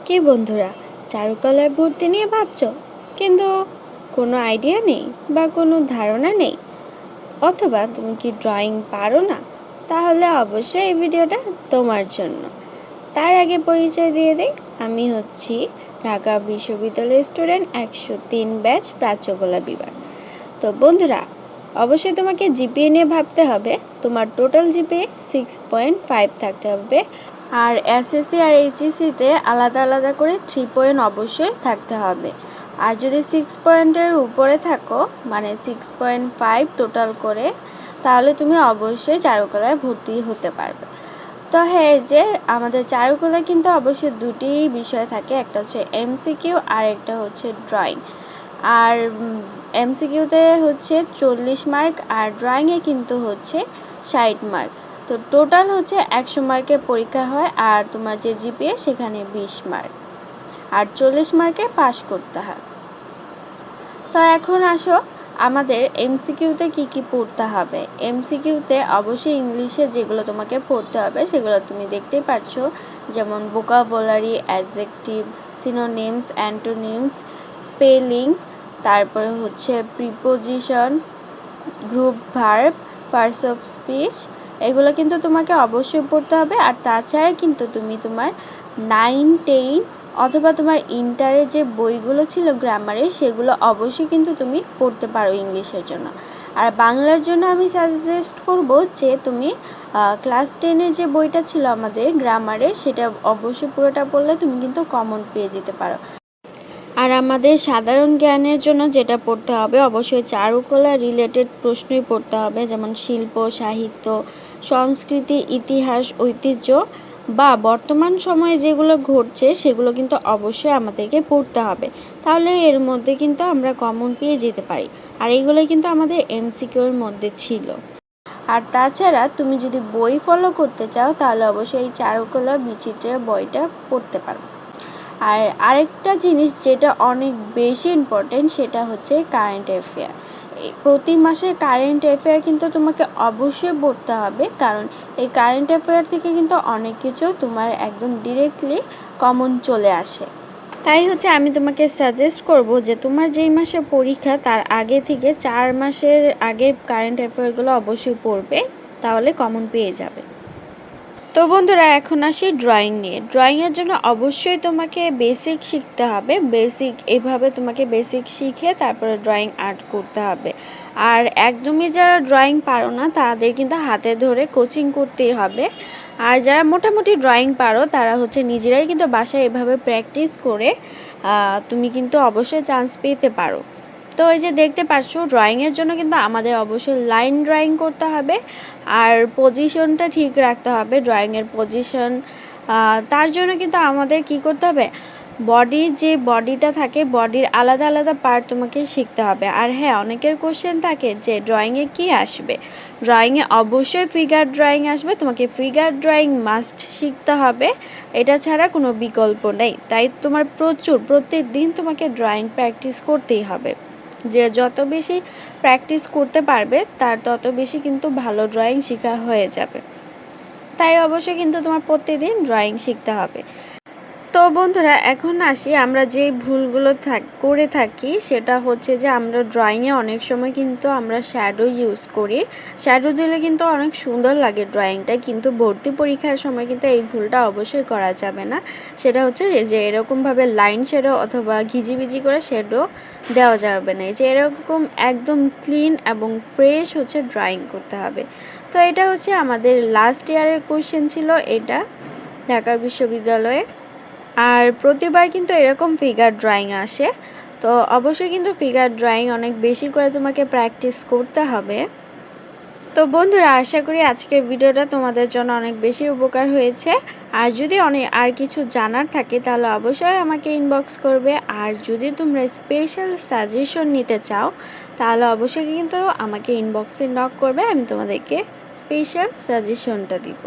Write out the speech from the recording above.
কি বন্ধুরা, চারুকলায় ভর্তি নিয়ে ভাবছো কিন্তু কোনো আইডিয়া নেই বা কোনো ধারণা নেই, অথবা তুমি কি ড্রয়িং পারো না? তাহলে অবশ্যই এই ভিডিওটা তোমার জন্য। তার আগে পরিচয় দিয়ে দিই, আমি হচ্ছি ঢাকা বিশ্ববিদ্যালয়ের স্টুডেন্ট 103 ব্যাচ প্রাচ্যকলা বিভাগ। তো বন্ধুরা, অবশ্যই তোমাকে জিপিএ নিয়ে ভাবতে হবে। তোমার টোটাল জিপিএ 6.5 থাকতে হবে, আর এসএসসি আর এইচএসসিতে আলাদা আলাদা করে 3 পয়েন্ট অবশ্যই থাকতে হবে। আর যদি 6 পয়েন্টের উপরে থাকো, মানে 6.5 টোটাল করে, তাহলে তুমি অবশ্যই চারুকলায় ভর্তি হতে পারবে। তো হ্যাঁ, যে আমাদের চারুকলায় কিন্তু অবশ্যই দুটি বিষয় থাকে, একটা হচ্ছে এমসিকিউ আর একটা হচ্ছে ড্রয়িং। আর এমসিকিউতে হচ্ছে 40 মার্ক, আর ড্রয়িংয়ে কিন্তু হচ্ছে 60 মার্ক। তো টোটাল হচ্ছে 100 মার্কের পরীক্ষা হয়, আর তোমার যে জিপিএ সেখানে 20 মার্ক, আর 40 মার্কে পাস করতে হয়। তো এখন আসো, আমাদের এমসিকিউতে কি কি পড়তে হবে। এমসিকিউতে অবশ্যই ইংলিশে যেগুলো তোমাকে পড়তে হবে সেগুলো তুমি দেখতেই পাচ্ছ, যেমন vocabulary, adjective, synonyms, antonyms, spelling, তারপরে হচ্ছে preposition, group verb, parts of speech, এগুলো কিন্তু তোমাকে অবশ্যই পড়তে হবে। আর তাছাড়া কিন্তু তুমি তোমার 9, 10 অথবা তোমার ইন্টারে যে বইগুলো ছিল গ্রামারের, সেগুলো অবশ্যই কিন্তু তুমি পড়তে পারো ইংলিশের জন্য। আর বাংলার জন্য আমি সাজেস্ট করব যে তুমি ক্লাস 10-এর যে বইটা ছিল আমাদের গ্রামারের, সেটা অবশ্যই পুরোটা পড়লে তুমি কিন্তু কমন পেয়ে যেতে পারো। আর আমাদের সাধারণ জ্ঞানের জন্য যেটা পড়তে হবে, অবশ্যই চারুকলা রিলেটেড প্রশ্নই পড়তে হবে, যেমন শিল্প, সাহিত্য, সংস্কৃতি, ইতিহাস, ঐতিহ্য বা বর্তমান সময়ে যেগুলো ঘটছে সেগুলো কিন্তু অবশ্যই আমাদেরকে পড়তে হবে। তাহলে এর মধ্যে কিন্তু আমরা কমন পেয়ে যেতে পারি। আর এইগুলোই কিন্তু আমাদের এমসিকিউর মধ্যে ছিল। আর তাছাড়া তুমি যদি বই ফলো করতে চাও, তাহলে অবশ্যই এই চারুকলা বিচিত্রা বইটা পড়তে পারো। আর আরেকটা জিনিস যেটা অনেক বেশি ইম্পর্টেন্ট, সেটা হচ্ছে কারেন্ট অ্যাফেয়ার। প্রতি মাসে কারেন্ট অ্যাফেয়ার কিন্তু তোমাকে অবশ্যই পড়তে হবে, কারণ এই কারেন্ট অ্যাফেয়ার থেকে কিন্তু অনেক কিছু তোমার একদম ডিরেক্টলি কমন চলে আসে। তাই হচ্ছে আমি তোমাকে সাজেস্ট করব যে তোমার যেই মাসে পরীক্ষা তার আগে থেকে 4 মাসের আগে কারেন্ট অ্যাফেয়ারগুলো অবশ্যই পড়বে, তাহলে কমন পেয়ে যাবে। তো বন্ধুরা, এখন আসি ড্রয়িং নিয়ে। ড্রয়িংয়ের জন্য অবশ্যই তোমাকে বেসিক শিখতে হবে। এভাবে তোমাকে বেসিক শিখে তারপরে ড্রয়িং আর্ট করতে হবে। আর একদমই যারা ড্রয়িং পারো না, তাদের কিন্তু হাতে ধরে কোচিং করতেই হবে। আর যারা মোটামুটি ড্রয়িং পারো, তারা হচ্ছে নিজেরাই কিন্তু বাসায় এভাবে প্র্যাকটিস করে তুমি কিন্তু অবশ্যই চান্স পেতে পারো। তো এই যে দেখতে পাচ্ছ, ড্রয়িংয়ের জন্য কিন্তু আমাদের অবশ্যই লাইন ড্রয়িং করতে হবে, আর পজিশনটা ঠিক রাখতে হবে, ড্রয়িংয়ের পজিশন। তার জন্য কিন্তু আমাদের কি করতে হবে, যে বডিটা থাকে, বডির আলাদা আলাদা পার্ট তোমাকে শিখতে হবে। আর হ্যাঁ, অনেকের কোশ্চেন থাকে যে ড্রয়িংয়ে কি আসবে। ড্রয়িংয়ে অবশ্যই ফিগার ড্রয়িং আসবে, তোমাকে ফিগার ড্রয়িং মাস্ট শিখতে হবে, এটা ছাড়া কোনো বিকল্প নেই। তাই তোমার প্রত্যেক দিন তোমাকে ড্রয়িং প্র্যাকটিস করতেই হবে। যে যত বেশি প্র্যাকটিস করতে পারবে, তার তত বেশি কিন্তু ভালো ড্রয়িং শেখা হয়ে যাবে। তাই অবশ্যই কিন্তু তোমার প্রতিদিন ড্রয়িং শিখতে হবে। তো বন্ধুরা, এখন আসি, আমরা যে ভুলগুলো করে থাকি সেটা হচ্ছে যে আমরা ড্রয়িংয়ে অনেক সময় কিন্তু আমরা শ্যাডো ইউজ করি। শ্যাডো দিলে কিন্তু অনেক সুন্দর লাগে ড্রয়িংটা, কিন্তু ভর্তি পরীক্ষার সময় কিন্তু এই ভুলটা অবশ্যই করা যাবে না। সেটা হচ্ছে যে এরকমভাবে লাইন শ্যাডো অথবা ঘিজিবিজি করে শ্যাডো দেওয়া যাবে না। যে এরকম একদম ক্লিন এবং ফ্রেশ হচ্ছে ড্রয়িং করতে হবে। তো এটা হচ্ছে আমাদের লাস্ট ইয়ারের কোশ্চেন ছিল এটা, ঢাকা বিশ্ববিদ্যালয়ে। আর প্রতিবার কিন্তু এরকম ফিগার ড্রয়িং আসে। তো অবশ্যই কিন্তু ফিগার ড্রয়িং অনেক বেশি করে তোমাকে প্র্যাকটিস করতে হবে। তো বন্ধুরা, আশা করি আজকের ভিডিওটা তোমাদের জন্য অনেক বেশি উপকার হয়েছে। আর যদি আর কিছু জানার থাকে, তাহলে অবশ্যই আমাকে ইনবক্স করবে। আর যদি তোমরা স্পেশাল সাজেশন নিতে চাও, তাহলে অবশ্যই কিন্তু আমাকে ইনবক্সে নক করবে, আমি তোমাদেরকে স্পেশাল সাজেশনটা দিব।